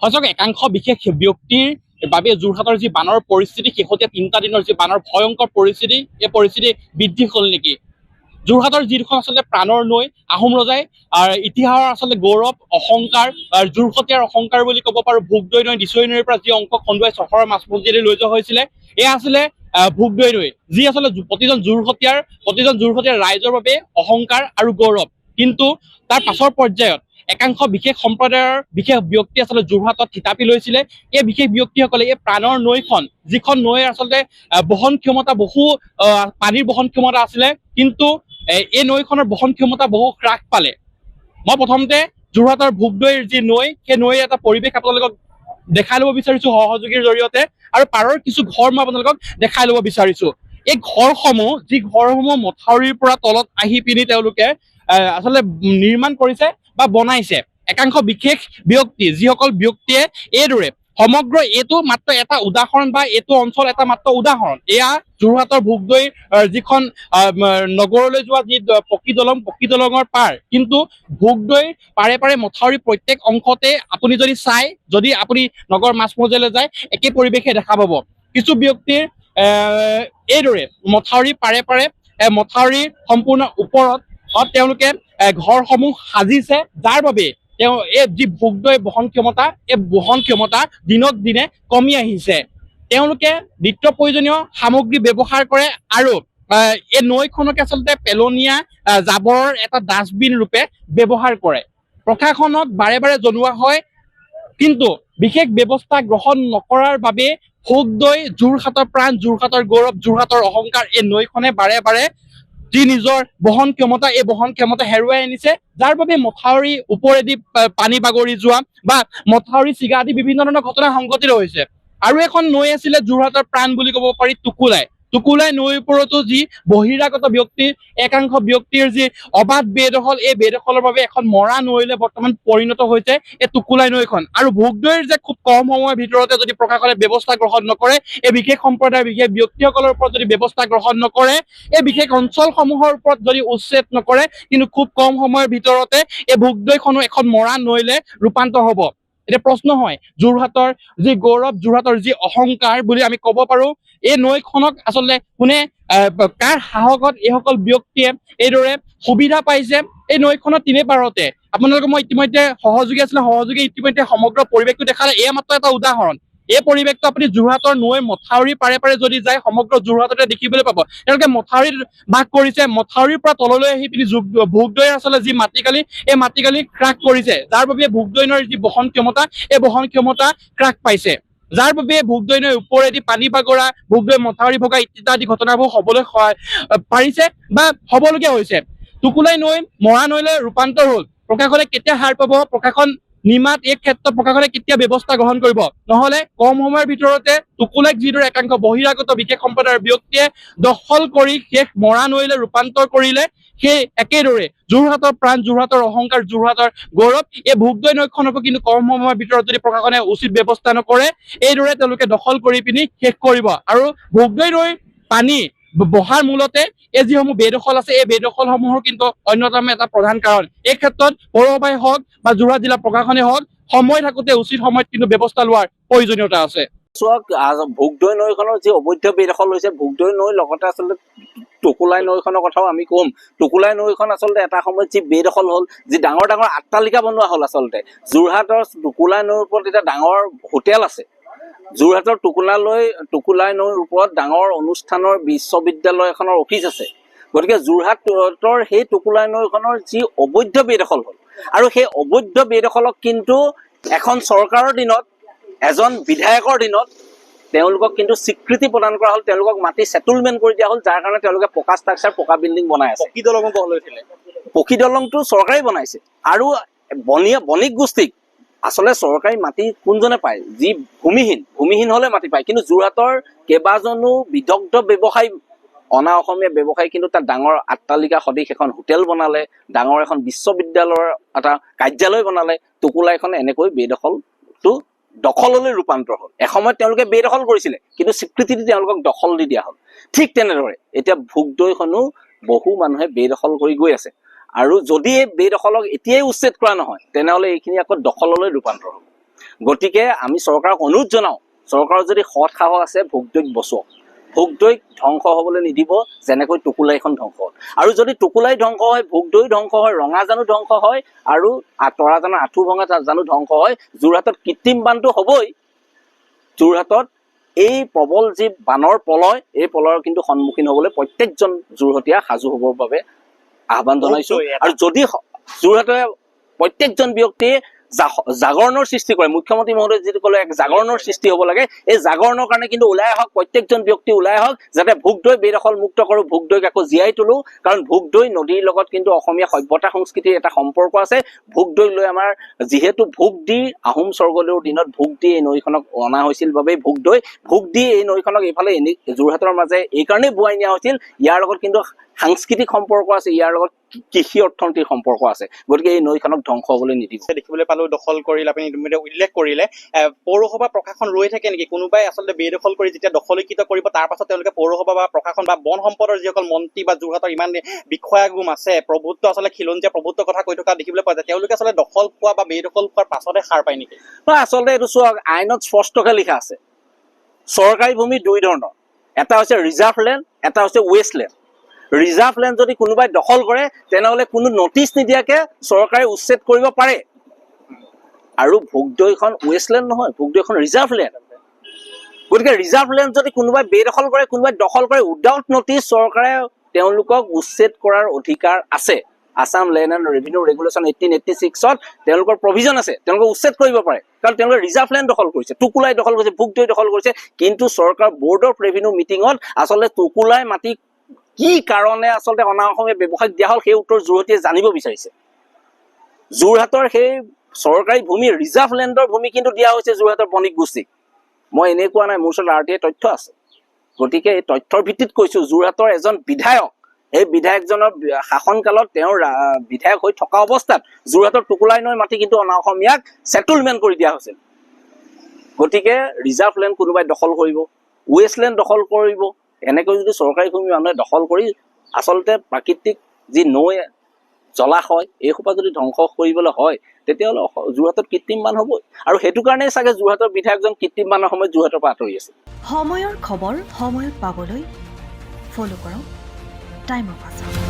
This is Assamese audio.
সঁচাকৈ একাংশ বিশেষ ব্যক্তিৰ বাবে যোৰহাটৰ যি বানৰ পৰিস্থিতি, শেহতীয়া 3টা দিনৰ যি বানৰ ভয়ংকৰ পৰিস্থিতি, এই পৰিস্থিতি বৃদ্ধি হ'ল নেকি? যোৰহাটৰ যিখন আচলতে প্ৰাণৰ নৈ, আহোম ৰজাই ইতিহাসৰ আচলতে গৌৰৱ, অহংকাৰ, যোৰহতীয়াৰ অহংকাৰ বুলি ক'ব পাৰোঁ। ভোগদৈ নৈ, দিছৈ নৈৰ পৰা যি অংশ খন্দুৱাই চহৰৰ মাজমজিয়ালৈ লৈ যোৱা হৈছিলে, এয়া আছিলে ভোগদৈ নৈ, যি আচলতে প্ৰতিজন যোৰহতীয়াৰ ৰাইজৰ বাবে অহংকাৰ আৰু গৌৰৱ। কিন্তু তাৰ পাছৰ পৰ্যায়ত একাংশ বিশেষ সম্প্ৰদায়ৰ বিশেষ ব্যক্তি আচলতে যোৰহাটত থিতাপি লৈছিলে। এই বিশেষ ব্যক্তিসকলে এই প্ৰাণৰ নৈখন, যিখন নৈৰ আচলতে বহন ক্ষমতা পানীৰ বহন ক্ষমতা আছিলে, কিন্তু এই নৈখনৰ বহন ক্ষমতা বহু হ্ৰাস পালে। মই প্ৰথমতে যোৰহাটৰ ভোগদৈৰ যি নৈ, সেই নৈৰ এটা পৰিৱেশ আপোনালোকক দেখাই ল'ব বিচাৰিছো সহযোগীৰ জৰিয়তে, আৰু পাৰৰ কিছু ঘৰ মই আপোনালোকক দেখাই ল'ব বিচাৰিছো। এই ঘৰসমূহ মথাউৰিৰ পৰা তলত আহি পিনি তেওঁলোকে আচলতে নিৰ্মাণ কৰিছে বা বনাইছে। একাংশ বিশেষ ব্যক্তি, যিসকল ব্যক্তিয়ে এইদৰে সমগ্ৰ এইটো মাত্ৰ এটা উদাহৰণ বা এইটো অঞ্চল এটা মাত্ৰ উদাহৰণ। এয়া যোৰহাটৰ ভোগদৈ যিখন নগৰলৈ যোৱা যি পকী দলঙৰ পাৰ, কিন্তু ভোগদৈৰ পাৰে পাৰে মথাউৰি প্ৰত্যেক অংশতে আপুনি যদি আপুনি নগৰ মাজমজিয়ালৈ যায়, একে পৰিৱেশে দেখা পাব। কিছু ব্যক্তিৰ এইদৰে মথাউৰি পাৰে মথাউৰিৰ সম্পূৰ্ণ ওপৰত তেওঁলোকে ঘৰসমূহ সাজিছে, যাৰ বাবে এই যি ভোগদৈ বহন ক্ষমতা দিনক দিনে কমি আহিছে। তেওঁলোকে নিত্য প্ৰয়োজনীয় সামগ্ৰী ব্যৱহাৰ কৰে আৰু এই নৈখনকে আচলতে পেলনীয়া জাবৰৰ এটা ডাষ্টবিন ৰূপে ব্যৱহাৰ কৰে। প্ৰশাসনক বাৰে বাৰে জনোৱা হয়, কিন্তু বিশেষ ব্যৱস্থা গ্ৰহণ নকৰাৰ বাবে ভোগদৈ, যোৰহাটৰ প্ৰাণ, যোৰহাটৰ গৌৰৱ, যোৰহাটৰ অহংকাৰ, এই নৈখনে বাৰে বাৰে যি নিজৰ বহন ক্ষমতা হেৰুৱাই আনিছে, যাৰ বাবে মথাউৰি ওপৰেদি পানী বাগৰি যোৱা বা মথাউৰি ছিগা আদি বিভিন্ন ধৰণৰ ঘটনা সংঘটিত হৈছে। আৰু এখন নৈ আছিলে যোৰহাটৰ প্ৰাণ বুলি ক'ব পাৰি, টুকুলাই নৈৰ ওপৰতো যি বহিৰাগত একাংশ ব্যক্তিৰ যি অবাধ বেদখল, এই বেদখলৰ বাবে এখন মৰা নৈলৈ বৰ্তমান পৰিণত হৈছে এই টুকুলাই নৈখন। আৰু ভোগদৈৰ যে খুব কম সময়ৰ ভিতৰতে যদি প্ৰশাসনে ব্যৱস্থা গ্ৰহণ নকৰে, এই বিশেষ সম্প্ৰদায়ৰ বিশেষ ব্যক্তিসকলৰ ওপৰত যদি ব্যৱস্থা গ্ৰহণ নকৰে, এই বিশেষ অঞ্চলসমূহৰ ওপৰত যদি উচ্ছেদ নকৰে, কিন্তু খুব কম সময়ৰ ভিতৰতে এই ভোগদৈখনো এখন মৰা নৈলে ৰূপান্তৰ হ'ব। এতিয়া প্ৰশ্ন হয়, যোৰহাটৰ যি গৌৰৱ, যোৰহাটৰ যি অহংকাৰ বুলি আমি ক'ব পাৰো, এই নৈখনক আচলতে কোনে, কাৰ সাহসত এইসকল ব্যক্তিয়ে এইদৰে সুবিধা পাইছে? এই নৈখনৰ তিনে পাৰতে আপোনালোকক মই ইতিমধ্যে সহযোগী ইতিমধ্যে সমগ্ৰ পৰিৱেশটো দেখালে। এয়া মাত্ৰ এটা উদাহৰণ। এই পৰিৱেশটো আপুনি যোৰহাটৰ নৈ মথাউৰি পাৰে যদি যায়, সমগ্ৰ যোৰহাটতে দেখিবলৈ পাব। তেওঁলোকে মথাউৰিত বাস কৰিছে, মথাউৰিৰ পৰা তললৈ আহি পিনি ভোগদৈৰ আচলতে যি মাটিকালি, এই মাটিকালি হ্ৰাস কৰিছে, যাৰ বাবে ভোগদৈ নৈৰ যি বহন ক্ষমতা, এই বহন ক্ষমতা হ্ৰাস পাইছে, যাৰ বাবে ভোগদৈ নৈৰ ওপৰেদি পানী বাগৰা, ভোগদৈ মথাউৰি ভগা ইত্যাদি ঘটনাবোৰ হ'বলৈ পাৰিছে বা হ'বলগীয়া হৈছে। টুকুলাই নৈ মৰা নৈলৈ ৰূপান্তৰ হ'ল। প্ৰশাসনে কেতিয়া হাৰ পাব? প্ৰশাসন নিমাত এই ক্ষেত্ৰত প্ৰশাসনে কেতিয়া ব্যৱস্থা গ্ৰহণ কৰিব? নহলে কম সময়ৰ ভিতৰতে টুকুলাইক যিদৰে একাংশ বহিৰাগত বিশেষ সম্প্ৰদায়ৰ ব্যক্তিয়ে দখল কৰি শেষ মৰা নৈলৈ ৰূপান্তৰ কৰিলে, সেই একেদৰে যোৰহাটৰ প্ৰাণ, যোৰহাটৰ অহংকাৰ, যোৰহাটৰ গৌৰৱ, এই ভোগদৈ নৈখনকো কিন্তু কম সময়ৰ ভিতৰত যদি প্ৰশাসনে উচিত ব্যৱস্থা নকৰে, এইদৰে তেওঁলোকে দখল কৰি পিনি শেষ কৰিব। আৰু ভোগদৈ নৈৰ পানী বহাৰ মূলতে এই যিসমূহ বেদখল আছে, এই বেদখলসমূহৰ কিন্তু অন্যতম এটা প্ৰধান কাৰণ। এই ক্ষেত্ৰত পৌৰসভাই হওক বা যোৰহাট জিলা প্ৰশাসনে হওক, সময় থাকোতে উচিত সময়ত কিন্তু ব্যৱস্থা লোৱাৰ প্ৰয়োজনীয়তা আছে। ভোগদৈ নৈখনৰ যি অবৈধ বেদখল হৈছে, ভোগদৈ নৈৰ লগতে আচলতে টুকুলাই নৈখনৰ কথাও আমি ক'ম। টুকুলাই নৈখন আচলতে এটা সময়ত যি বেদখল হ'ল, যি ডাঙৰ ডাঙৰ আট্টালিকা বনোৱা হ'ল। আচলতে যোৰহাটৰ টুকুলাই নৈৰ ওপৰত এতিয়া ডাঙৰ হোটেল আছে। যোৰহাটৰ টুকুলাই নৈৰ ওপৰত ডাঙৰ অনুষ্ঠানৰ বিশ্ববিদ্যালয় এখনৰ অফিচ আছে। গতিকে যোৰহাটৰ সেই টুকুলাই নৈখনৰ যি অবৈধ বেদখল হ'ল, আৰু সেই অবৈধ বেদখলক কিন্তু এখন চৰকাৰৰ দিনত, এজন বিধায়কৰ দিনত তেওঁলোকক কিন্তু স্বীকৃতি প্ৰদান কৰা হ'ল, তেওঁলোকক মাটি সেটেলমেণ্ট কৰি দিয়া হ'ল, যাৰ কাৰণে তেওঁলোকে পকা ষ্ট্ৰাকচাৰ, পকা বিল্ডিং বনাই আছে। পকী দলংটো চৰকাৰে বনাইছে। আৰু বণিক গোষ্ঠীক আচলতে চৰকাৰী মাটি কোনজনে পায়? যি ভূমিহীন হলে মাটি পায়। কিন্তু যোৰহাটৰ কেইবাজনো বিদগ্ধ ব্যৱসায়ী, অনা অসমীয়া ব্যৱসায়ী কিন্তু তাত ডাঙৰ আট্টালিকা সদৃশ এখন হোটেল বনালে, ডাঙৰ এখন বিশ্ববিদ্যালয়ৰ এটা কাৰ্যালয় বনালে। টুকুলাইখন এনেকৈ বেদখলটো দখললৈ ৰূপান্তৰ হ'ল। এসময়ত তেওঁলোকে বেদখল কৰিছিলে, কিন্তু স্বীকৃতি দি তেওঁলোকক দখল দি দিয়া হ'ল। ঠিক তেনেদৰে এতিয়া ভোগদৈখনো বহু মানুহে বেদখল কৰি গৈ আছে। আৰু যদি এই বেদখলক এতিয়াই উচ্ছেদ কৰা নহয়, তেনেহ'লে এইখিনি আকৌ দখললৈ ৰূপান্তৰ হ'ব। গতিকে আমি চৰকাৰক অনুৰোধ জনাওঁ, চৰকাৰৰ যদি সৎ সাহস আছে ভোগদৈক বচোৱা, ভোগদৈক ধ্বংস হ'বলৈ নিদিব যেনেকৈ টুকুলাইখন ধ্বংস হ'ল। আৰু যদি টুকুলাই ধ্বংস হয়, ভোগদৈ ধ্বংস হয়, ৰঙাজানো ধ্বংস হয়, আৰু তৰাজানৰ আঁঠু ভঙা জানো ধ্বংস হয়, যোৰহাটত কৃত্ৰিম বানটো হ'বই। যোৰহাটত এই প্ৰবল যি বানৰ প্ৰলয়, এই প্ৰলয়ৰ কিন্তু সন্মুখীন হ'বলৈ প্ৰত্যেকজন যোৰহাটীয়া সাজু হ'বৰ বাবে আহ্বান জনাইছো। আৰু যদি যোৰহাটে প্ৰত্যেকজন ব্যক্তিয়ে জাগৰণৰ সৃষ্টি কৰে, মুখ্যমন্ত্ৰী মহোদয় যিটো ক'লে এক জাগৰণৰ সৃষ্টি হ'ব লাগে, এই জাগৰণৰ কাৰণে কিন্তু ওলাই আহক, প্ৰত্যেকজন ব্যক্তি ওলাই আহক, যাতে ভোগদৈ বেদখল মুক্ত কৰোঁ, ভোগদৈক আকৌ জীয়াই তোলো। কাৰণ ভোগদৈ নদীৰ লগত কিন্তু অসমীয়া সভ্যতা সংস্কৃতিৰ এটা সম্পৰ্ক আছে। ভোগদৈ লৈ আমাৰ যিহেতু ভোগ দি আহোম স্বৰ্গদেউৰ দিনত ভোগ দি এই নৈখনক অনা হৈছিল বাবেই ভোগ দি এই নৈখনক এইফালে যোৰহাটৰ মাজে এইকাৰণেই বোৱাই নিয়া হৈছিল। ইয়াৰ লগত কিন্তু সাংস্কৃতিক সম্পৰ্ক আছে, ইয়াৰ লগত কৃষি অৰ্থনীতিৰ সম্পৰ্ক আছে। গতিকে এই নৈখনক ধ্বংস হ'বলৈ নিদিব। দেখিবলৈ পালো দখল কৰিলে, আপুনি ইতিমধ্যে উল্লেখ কৰিলে পৌৰসভা প্ৰশাসন ৰৈ থাকে নেকি? কোনোবাই আচলতে বেদখল কৰি যেতিয়া দখলীকৃত কৰিব, তাৰ পাছত তেওঁলোকে পৌৰসভা বা প্ৰশাসন বা বন সম্পদৰ যিসকল মন্ত্ৰী বা যোৰহাটৰ ইমান বিষয়াগুম আছে, প্ৰভুত্ব আচলতে খিলঞ্জীয়া প্ৰভুত্বৰ কথা কৈ থকা দেখিবলৈ পোৱা যায়, তেওঁলোকে আচলতে দখল খোৱা বা বেদখল খোৱাৰ পাছতহে সাৰ পায় নেকি? আচলতে এইটো চোৱা, আইনত স্পষ্টকৈ লিখা আছে চৰকাৰী ভূমি দুই ধৰণৰ, এটা হৈছে ৰিজাৰ্ভ লেণ্ড, এটা হৈছে ৱেষ্ট লেণ্ড। ৰিজাৰ্ভ লেণ্ড যদি কোনোবাই দখল কৰে তেনেহ'লে কোনো নটিচ নিদিয়াকে চৰকাৰে উচ্ছেদ কৰিব পাৰে। আৰু ভোগদৈখন ৱেষ্ট লেণ্ড নহয়, ভোগদৈখন ৰিজাৰ্ভ লেণ্ড। গতিকে ৰিজাৰ্ভ লেণ্ড যদি কোনোবাই বেদখল কৰে, কোনোবাই দখল কৰে, উইদাউট নটিচ চৰকাৰে তেওঁলোকক উচ্ছেদ কৰাৰ অধিকাৰ আছে। Assam land and revenue regulation 1886ত তেওঁলোকৰ প্ৰভিজন আছে, তেওঁলোকক উচ্ছেদ কৰিব পাৰে। কাৰণ তেওঁলোকে ৰিজাৰ্ভ লেণ্ড দখল কৰিছে, টুকুলাই দখল কৰিছে, ভোগদৈ দখল কৰিছে। কিন্তু চৰকাৰ বৰ্ড অফ ৰেভিনিউ মিটিঙত আচলতে টুকুলাই মাটি কি কাৰণে আচলতে অনা অসমীয়া ব্যৱসায়িক দিয়া হ'ল সেই উত্তৰ যোৰহাটীয়ে জানিব বিচাৰিছে। যোৰহাটৰ সেই চৰকাৰী ভূমি ৰিজাৰ্ভ লেণ্ডৰ ভূমি কিন্তু দিয়া হৈছে যোৰহাটৰ বণিক গোষ্ঠীক। মই এনেই কোৱা নাই, মোৰ ওচৰত RTI তথ্য আছে। গতিকে এই তথ্যৰ ভিত্তিত কৈছো, যোৰহাটৰ এজন বিধায়ক, এই বিধায়কজনৰ শাসনকালত তেওঁৰ বিধায়ক হৈ থকা অৱস্থাত যোৰহাটৰ টুকুলাই নৈ মাটি কিন্তু অনা অসমীয়াক ছেটেলমেণ্ট কৰি দিয়া হৈছিল। গতিকে ৰিজাৰ্ভ লেণ্ড কোনোবাই দখল কৰিব, ৱেষ্ট লেণ্ড দখল কৰিব, এনেকৈ যদি চৰকাৰী ভূমি মানুহে দখল কৰি আচলতে প্ৰাকৃতিক যি নৈ জলাশয় এইসোপা যদি ধ্বংস কৰিবলৈ হয়, তেতিয়াহ'লে যোৰহাটত কৃত্ৰিম বান হ'বই। আৰু সেইটো কাৰণেই চাগে যোৰহাটৰ বিধায়কজন কৃত্ৰিম বানৰ সময়ত যোৰহাটৰ পৰা আঁতৰি আছে। সময়ৰ খবৰ সময়ত পাবলৈ ফ'ল' কৰক টাইম অফ আছাম।